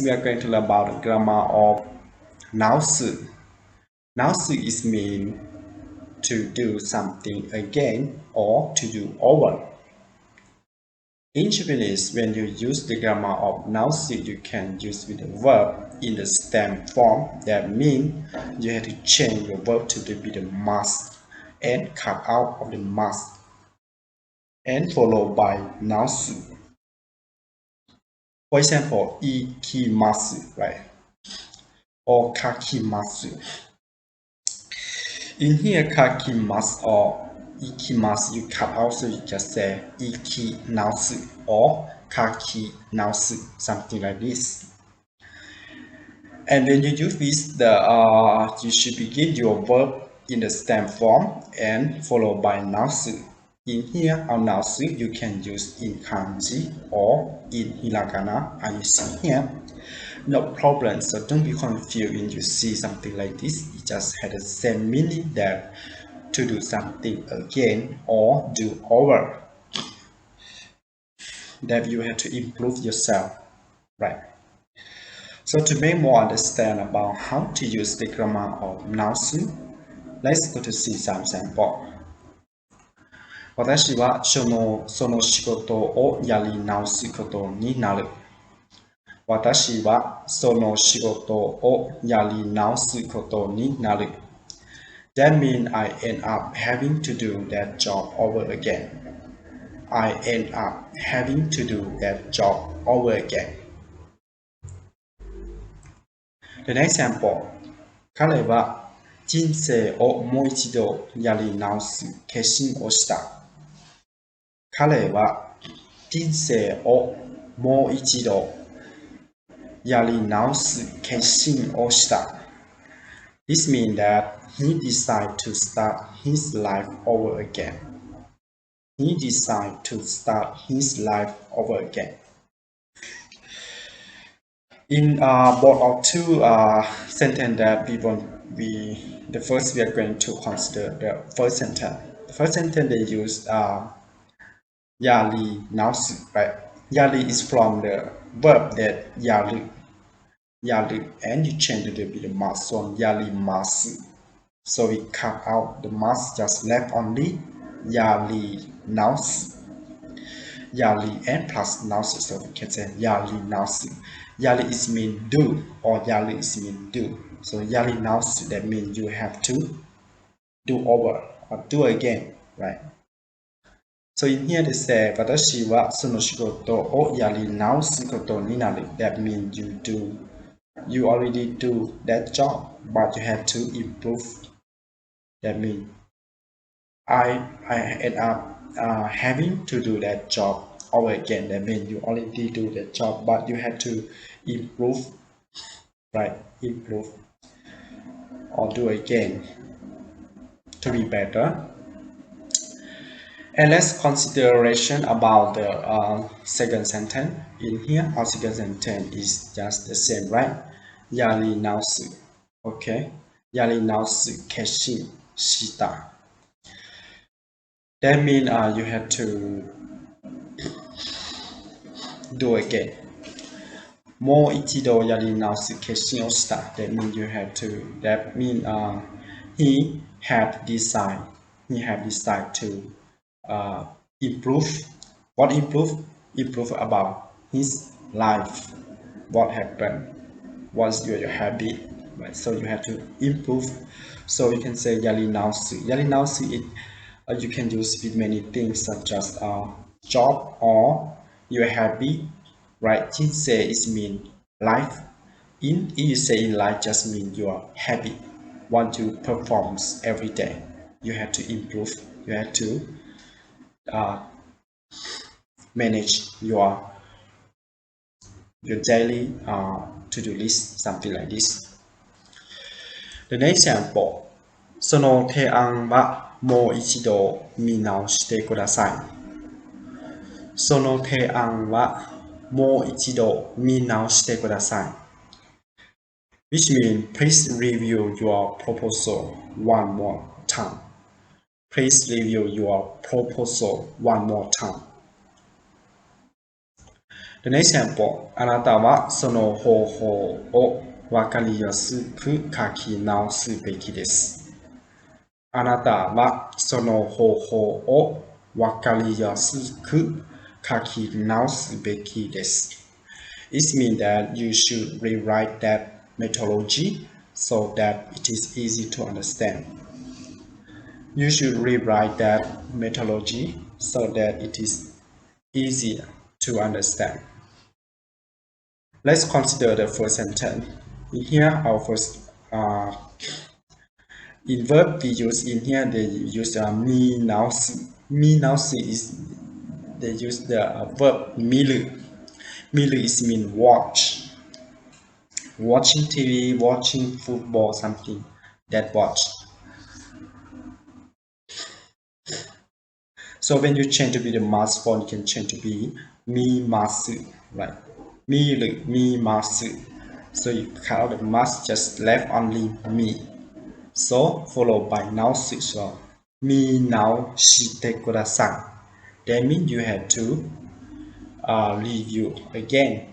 We are going to learn about the grammar of NAOSU. NAOSU is mean to do something again or to do over. In Japanese, when you use the grammar of NAOSU, you can use with the verb in the stem form. That means you have to change your verb to be the must and cut out of the must and followed by NAOSU. For example, ikimasu, right? Or kakimasu. In here, kakimasu or ikimasu, you cut out, so you just say ikinaosu or kakinaosu, something like this. And when you use this, you should begin your verb in the stem form and followed by naosu. In here, our naosu you can use in kanji or in hiragana, as you see here. No problem, so don't be confused when you see something like this. It just had the same meaning that to do something again or do over. That you have to improve yourself, right? So to make more understand about how to use the grammar of naosu, let's go to see some sample. 私はその仕事をやり直すことになる。私はその仕事をやり直すことになる。That means I end up having to do that job over again. I end up having to do that job over again. The next example. 彼は人生をもう一度やり直す決心をした。彼は人生をもう一度やり直す決心をした。This means that he decided to start his life over again. He decided to start his life over again. In both of two sentences that the first we are going to consider the first sentence. The first sentence they use yari naosu, right? Yari is from the verb that yaru, and you change it to be the must on yari masu. So we cut out the must, just left only yari naosu. Yari and plus naosu, so we can say yari naosu. Yari is mean do or yari is mean do. So yari naosu, that means you have to do over or do again, right? So in here they say, 私はその仕事をやり直すことになる. That means you already do that job, but you have to improve. That means I end up having to do that job over again. That means you already do that job, but you have to improve, right? Improve or do again to be better. And let's consideration about the second sentence. In here, our second sentence is just the same, right? Yari naosu. Okay. Yari naosu keshin shita. That means you have to do again. Mo ichido yari naosu keshin o shita. That means you have to. That means he have decided to improve. What improve? Improve about his life. What happened? What's your habit? Right? So you have to improve. So you can say yari naosu. Yari naosu, you can use with many things such as job or your habit. Right? Jinsei is mean life. You say in life just mean your habit. What you perform every day. You have to improve. You have to manage your daily to-do list, something like this. The next example. その提案はもう一度見直してください。その提案はもう一度見直してください。Which means please review your proposal one more time. Please review your proposal one more time. The next example あなたはその方法をわかりやすく書き直すべきです。あなたはその方法をわかりやすく書き直すべきです。It means that you should rewrite that methodology so that it is easy to understand. You should rewrite that methodology so that it is easier to understand. Let's consider the first sentence. In here, our first in verb we use in here they use mi naosu. Mi naosu is they use the verb miru. Miru is mean watch. Watching TV, watching football, something that watch. So when you change to be the mass form, you can change to be mi masu, right? Miru, mi masu. So you cut out the mas, just left only mi. So followed by naosu. So mi nao shite kudasai. That means you have to review again.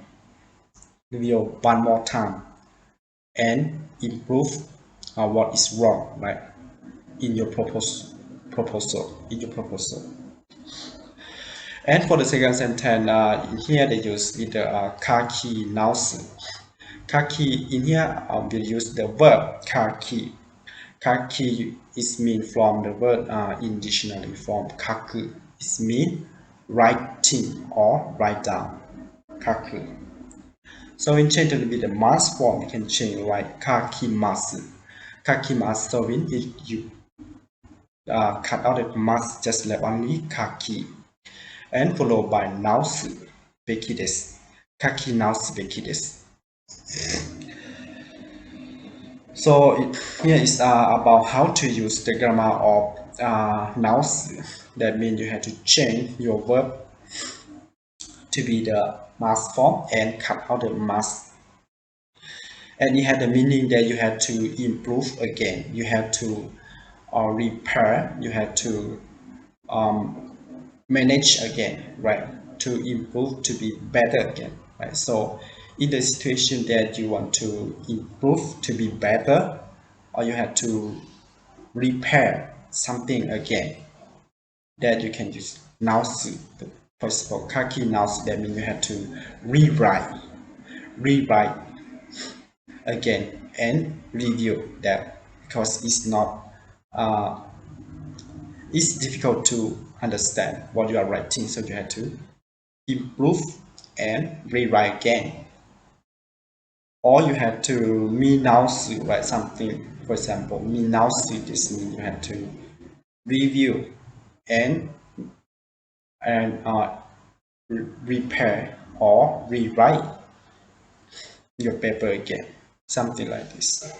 Review one more time and improve what is wrong, right? In your proposal. And for the second sentence, here they use the kaki naosu. Kaki in here we use the verb kaki. Kaki is mean from the word in dictionary form kaku. It mean writing or write down. Kaku. So in change to be the mass form, you can change like kakimasu. Kakimasu. So when you cut out the mass, just left only kaki. And followed by naosu, beki desu. Kaki naosu beki desu. So here is about how to use the grammar of naosu. That means you have to change your verb to be the mass form and cut out the mass. And it had the meaning that you have to improve again. You have to repair. You have to manage again, right? To improve, to be better again, right? So in the situation that you want to improve, to be better, or you have to repair something again, that you can use naosu. For example, kaki naosu, that means you have to rewrite again and review that, because it's not it's difficult to understand what you are writing, so you have to improve and rewrite again. Or you have to minaosu, write something. For example, minaosu, this means you have to review and repair or rewrite your paper again, something like this.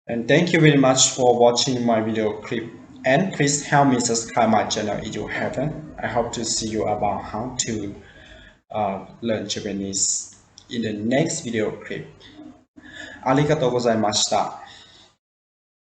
And thank you very much for watching my video clip, and please help me subscribe my channel if you haven't. I hope to see you about how to learn Japanese in the next video clip. ありがとうございました。